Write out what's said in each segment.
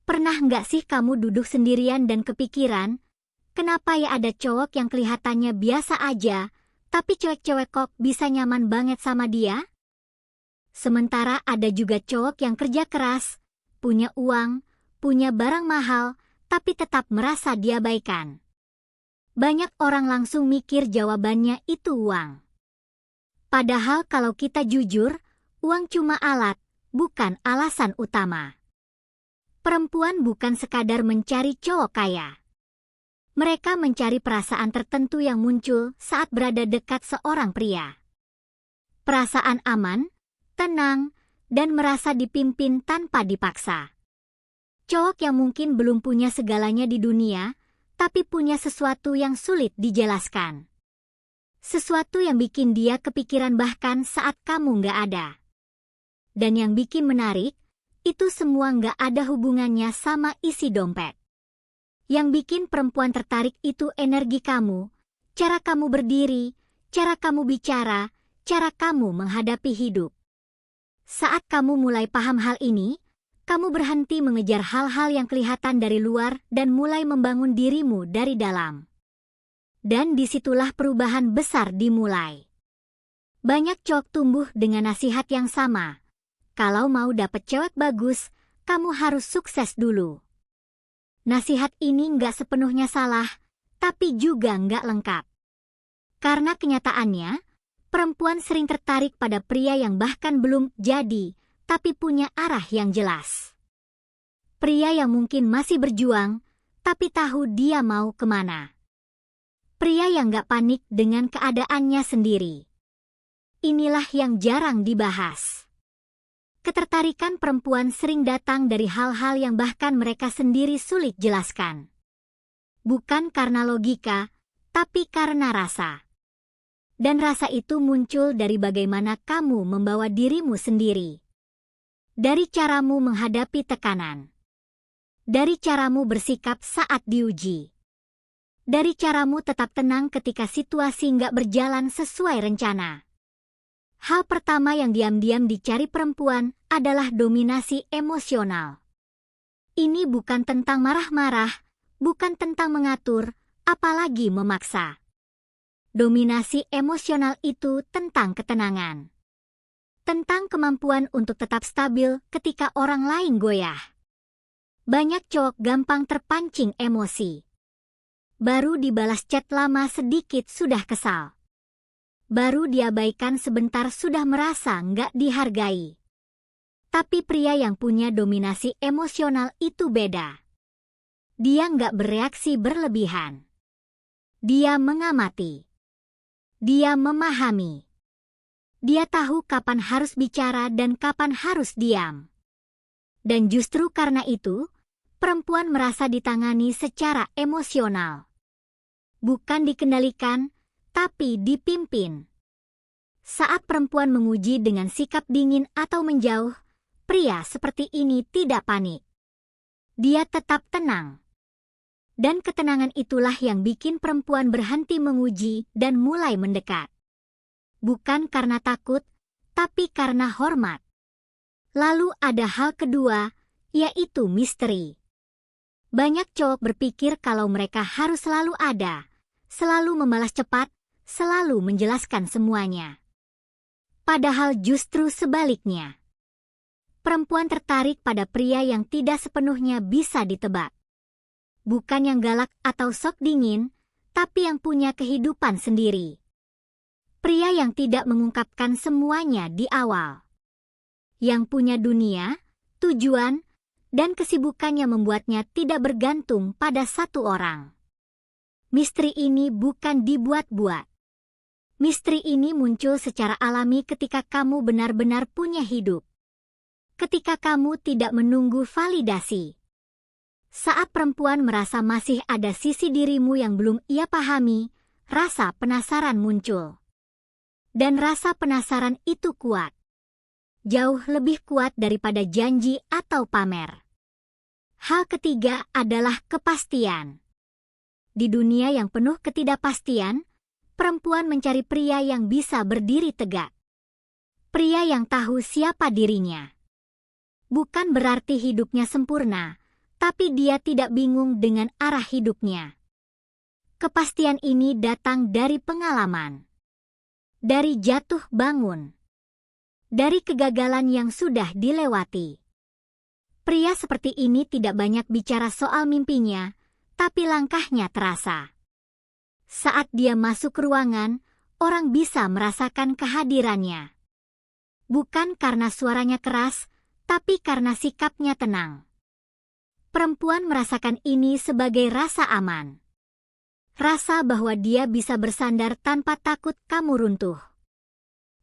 Pernah nggak sih kamu duduk sendirian dan kepikiran, kenapa ya ada cowok yang kelihatannya biasa aja, tapi cewek-cewek kok bisa nyaman banget sama dia? Sementara ada juga cowok yang kerja keras, punya uang, punya barang mahal, tapi tetap merasa diabaikan. Banyak orang langsung mikir jawabannya itu uang. Padahal kalau kita jujur, uang cuma alat, bukan alasan utama. Perempuan bukan sekadar mencari cowok kaya. Mereka mencari perasaan tertentu yang muncul saat berada dekat seorang pria. Perasaan aman, tenang, dan merasa dipimpin tanpa dipaksa. Cowok yang mungkin belum punya segalanya di dunia, tapi punya sesuatu yang sulit dijelaskan. Sesuatu yang bikin dia kepikiran bahkan saat kamu nggak ada. Dan yang bikin menarik, itu semua nggak ada hubungannya sama isi dompet. Yang bikin perempuan tertarik itu energi kamu, cara kamu berdiri, cara kamu bicara, cara kamu menghadapi hidup. Saat kamu mulai paham hal ini, kamu berhenti mengejar hal-hal yang kelihatan dari luar dan mulai membangun dirimu dari dalam. Dan disitulah perubahan besar dimulai. Banyak cowok tumbuh dengan nasihat yang sama. Kalau mau dapet cewek bagus, kamu harus sukses dulu. Nasihat ini nggak sepenuhnya salah, tapi juga nggak lengkap. Karena kenyataannya, perempuan sering tertarik pada pria yang bahkan belum jadi, tapi punya arah yang jelas. Pria yang mungkin masih berjuang, tapi tahu dia mau kemana. Pria yang gak panik dengan keadaannya sendiri. Inilah yang jarang dibahas. Ketertarikan perempuan sering datang dari hal-hal yang bahkan mereka sendiri sulit jelaskan. Bukan karena logika, tapi karena rasa. Dan rasa itu muncul dari bagaimana kamu membawa dirimu sendiri. Dari caramu menghadapi tekanan. Dari caramu bersikap saat diuji. Dari caramu tetap tenang ketika situasi nggak berjalan sesuai rencana. Hal pertama yang diam-diam dicari perempuan adalah dominasi emosional. Ini bukan tentang marah-marah, bukan tentang mengatur, apalagi memaksa. Dominasi emosional itu tentang ketenangan. Tentang kemampuan untuk tetap stabil ketika orang lain goyah. Banyak cowok gampang terpancing emosi. Baru dibalas chat lama sedikit sudah kesal. Baru diabaikan sebentar sudah merasa nggak dihargai. Tapi pria yang punya dominasi emosional itu beda. Dia nggak bereaksi berlebihan. Dia mengamati. Dia memahami. Dia tahu kapan harus bicara dan kapan harus diam. Dan justru karena itu, perempuan merasa ditangani secara emosional. Bukan dikendalikan, tapi dipimpin. Saat perempuan menguji dengan sikap dingin atau menjauh, pria seperti ini tidak panik. Dia tetap tenang. Dan ketenangan itulah yang bikin perempuan berhenti menguji dan mulai mendekat. Bukan karena takut, tapi karena hormat. Lalu ada hal kedua, yaitu misteri. Banyak cowok berpikir kalau mereka harus selalu ada, selalu membalas cepat, selalu menjelaskan semuanya. Padahal justru sebaliknya. Perempuan tertarik pada pria yang tidak sepenuhnya bisa ditebak. Bukan yang galak atau sok dingin, tapi yang punya kehidupan sendiri. Pria yang tidak mengungkapkan semuanya di awal. Yang punya dunia, tujuan, dan kesibukannya membuatnya tidak bergantung pada satu orang. Misteri ini bukan dibuat-buat. Misteri ini muncul secara alami ketika kamu benar-benar punya hidup. Ketika kamu tidak menunggu validasi. Saat perempuan merasa masih ada sisi dirimu yang belum ia pahami, rasa penasaran muncul. Dan rasa penasaran itu kuat. Jauh lebih kuat daripada janji atau pamer. Hal ketiga adalah kepastian. Di dunia yang penuh ketidakpastian, perempuan mencari pria yang bisa berdiri tegak. Pria yang tahu siapa dirinya. Bukan berarti hidupnya sempurna, Tapi dia tidak bingung dengan arah hidupnya. Kepastian ini datang dari pengalaman. Dari jatuh bangun. Dari kegagalan yang sudah dilewati. Pria seperti ini tidak banyak bicara soal mimpinya, tapi langkahnya terasa. Saat dia masuk ruangan, orang bisa merasakan kehadirannya. Bukan karena suaranya keras, tapi karena sikapnya tenang. Perempuan merasakan ini sebagai rasa aman. Rasa bahwa dia bisa bersandar tanpa takut kamu runtuh.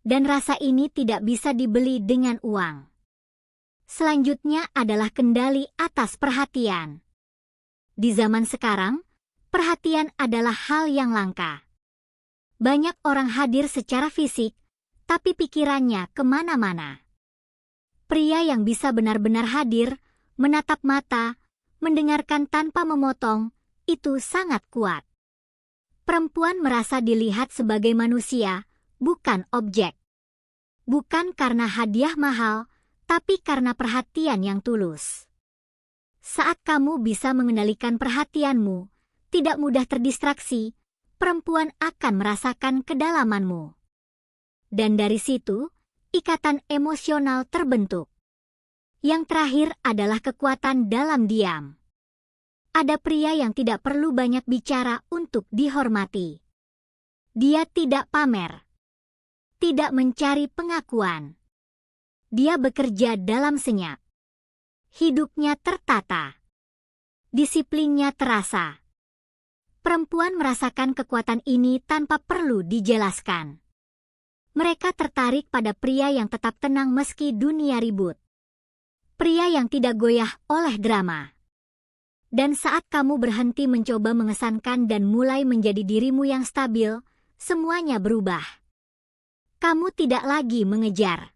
Dan rasa ini tidak bisa dibeli dengan uang. Selanjutnya adalah kendali atas perhatian. Di zaman sekarang, perhatian adalah hal yang langka. Banyak orang hadir secara fisik, tapi pikirannya kemana-mana. Pria yang bisa benar-benar hadir, menatap mata, mendengarkan tanpa memotong, itu sangat kuat. Perempuan merasa dilihat sebagai manusia, bukan objek. Bukan karena hadiah mahal, tapi karena perhatian yang tulus. Saat kamu bisa mengendalikan perhatianmu, tidak mudah terdistraksi, perempuan akan merasakan kedalamanmu. Dan dari situ, ikatan emosional terbentuk. Yang terakhir adalah kekuatan dalam diam. Ada pria yang tidak perlu banyak bicara untuk dihormati. Dia tidak pamer. Tidak mencari pengakuan. Dia bekerja dalam senyap. Hidupnya tertata. Disiplinnya terasa. Perempuan merasakan kekuatan ini tanpa perlu dijelaskan. Mereka tertarik pada pria yang tetap tenang meski dunia ribut. Pria yang tidak goyah oleh drama. Dan saat kamu berhenti mencoba mengesankan dan mulai menjadi dirimu yang stabil, semuanya berubah. Kamu tidak lagi mengejar.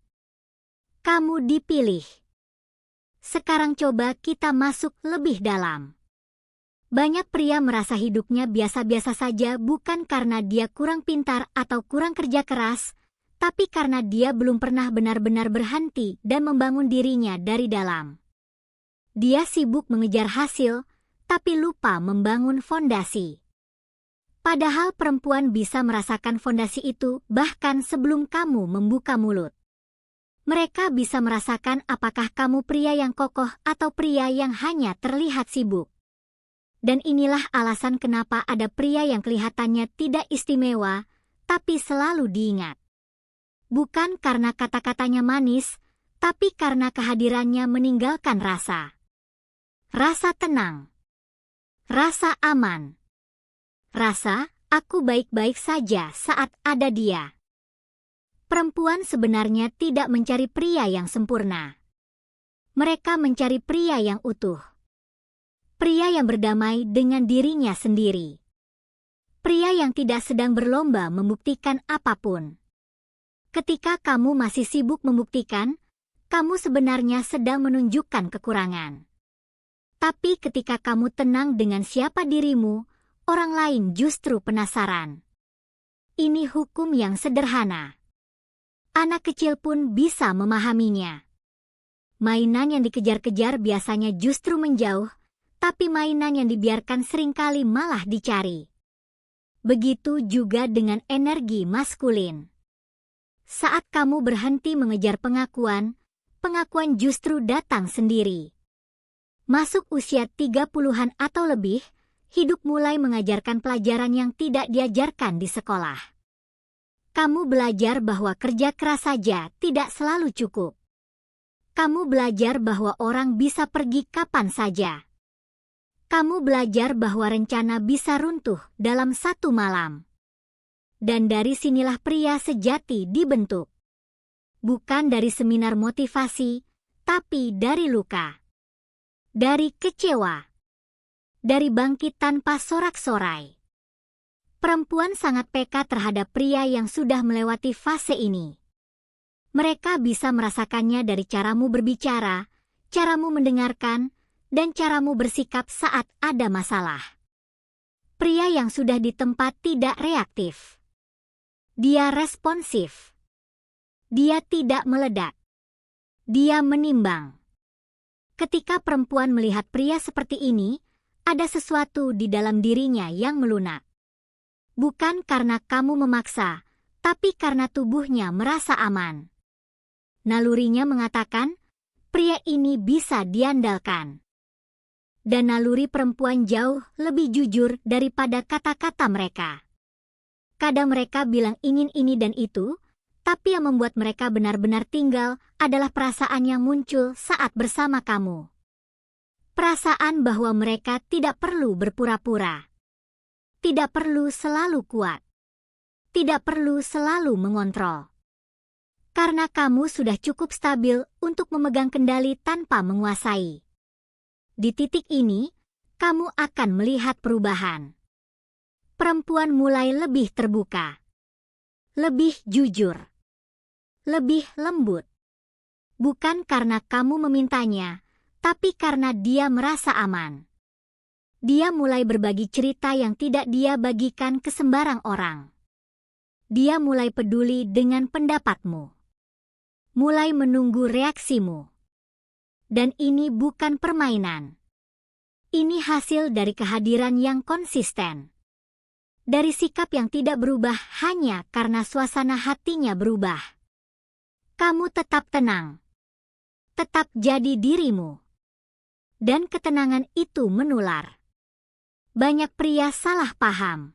Kamu dipilih. Sekarang coba kita masuk lebih dalam. Banyak pria merasa hidupnya biasa-biasa saja bukan karena dia kurang pintar atau kurang kerja keras, tapi karena dia belum pernah benar-benar berhenti dan membangun dirinya dari dalam. Dia sibuk mengejar hasil, tapi lupa membangun fondasi. Padahal perempuan bisa merasakan fondasi itu bahkan sebelum kamu membuka mulut. Mereka bisa merasakan apakah kamu pria yang kokoh atau pria yang hanya terlihat sibuk. Dan inilah alasan kenapa ada pria yang kelihatannya tidak istimewa, tapi selalu diingat. Bukan karena kata-katanya manis, tapi karena kehadirannya meninggalkan rasa. Rasa tenang. Rasa aman. Rasa, aku baik-baik saja saat ada dia. Perempuan sebenarnya tidak mencari pria yang sempurna. Mereka mencari pria yang utuh. Pria yang berdamai dengan dirinya sendiri. Pria yang tidak sedang berlomba membuktikan apapun. Ketika kamu masih sibuk membuktikan, kamu sebenarnya sedang menunjukkan kekurangan. Tapi ketika kamu tenang dengan siapa dirimu, orang lain justru penasaran. Ini hukum yang sederhana. Anak kecil pun bisa memahaminya. Mainan yang dikejar-kejar biasanya justru menjauh, tapi mainan yang dibiarkan seringkali malah dicari. Begitu juga dengan energi maskulin. Saat kamu berhenti mengejar pengakuan, pengakuan justru datang sendiri. Masuk usia 30-an atau lebih, hidup mulai mengajarkan pelajaran yang tidak diajarkan di sekolah. Kamu belajar bahwa kerja keras saja tidak selalu cukup. Kamu belajar bahwa orang bisa pergi kapan saja. Kamu belajar bahwa rencana bisa runtuh dalam satu malam. Dan dari sinilah pria sejati dibentuk. Bukan dari seminar motivasi, tapi dari luka. Dari kecewa. Dari bangkit tanpa sorak-sorai. Perempuan sangat peka terhadap pria yang sudah melewati fase ini. Mereka bisa merasakannya dari caramu berbicara, caramu mendengarkan, dan caramu bersikap saat ada masalah. Pria yang sudah di tempat tidak reaktif. Dia responsif. Dia tidak meledak. Dia menimbang. Ketika perempuan melihat pria seperti ini, ada sesuatu di dalam dirinya yang melunak. Bukan karena kamu memaksa, tapi karena tubuhnya merasa aman. Nalurinya mengatakan, pria ini bisa diandalkan. Dan naluri perempuan jauh lebih jujur daripada kata-kata mereka. Kadang mereka bilang ingin ini dan itu, tapi yang membuat mereka benar-benar tinggal adalah perasaan yang muncul saat bersama kamu. Perasaan bahwa mereka tidak perlu berpura-pura. Tidak perlu selalu kuat. Tidak perlu selalu mengontrol. Karena kamu sudah cukup stabil untuk memegang kendali tanpa menguasai. Di titik ini, kamu akan melihat perubahan. Perempuan mulai lebih terbuka. Lebih jujur. Lebih lembut. Bukan karena kamu memintanya, tapi karena dia merasa aman. Dia mulai berbagi cerita yang tidak dia bagikan ke sembarang orang. Dia mulai peduli dengan pendapatmu. Mulai menunggu reaksimu. Dan ini bukan permainan. Ini hasil dari kehadiran yang konsisten. Dari sikap yang tidak berubah hanya karena suasana hatinya berubah. Kamu tetap tenang. Tetap jadi dirimu. Dan ketenangan itu menular. Banyak pria salah paham.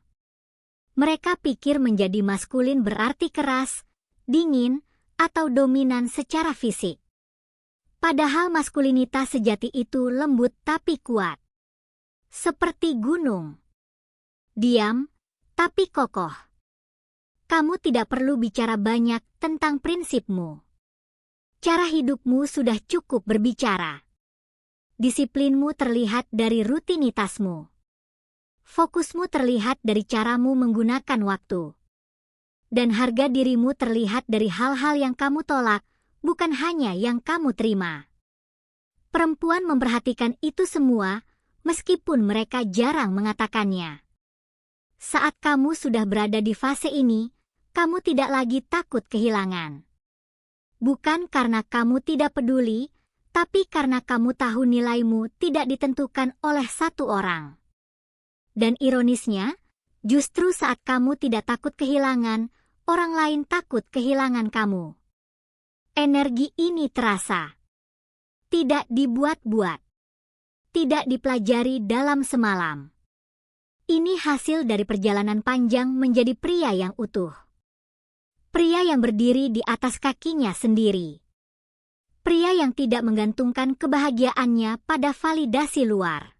Mereka pikir menjadi maskulin berarti keras, dingin, atau dominan secara fisik. Padahal maskulinitas sejati itu lembut tapi kuat. Seperti gunung. Diam, tapi kokoh. Kamu tidak perlu bicara banyak tentang prinsipmu. Cara hidupmu sudah cukup berbicara. Disiplinmu terlihat dari rutinitasmu. Fokusmu terlihat dari caramu menggunakan waktu. Dan harga dirimu terlihat dari hal-hal yang kamu tolak, bukan hanya yang kamu terima. Perempuan memperhatikan itu semua, meskipun mereka jarang mengatakannya. Saat kamu sudah berada di fase ini, kamu tidak lagi takut kehilangan. Bukan karena kamu tidak peduli, tapi karena kamu tahu nilaimu tidak ditentukan oleh satu orang. Dan ironisnya, justru saat kamu tidak takut kehilangan, orang lain takut kehilangan kamu. Energi ini terasa. Tidak dibuat-buat. Tidak dipelajari dalam semalam. Ini hasil dari perjalanan panjang menjadi pria yang utuh. Pria yang berdiri di atas kakinya sendiri. Pria yang tidak menggantungkan kebahagiaannya pada validasi luar.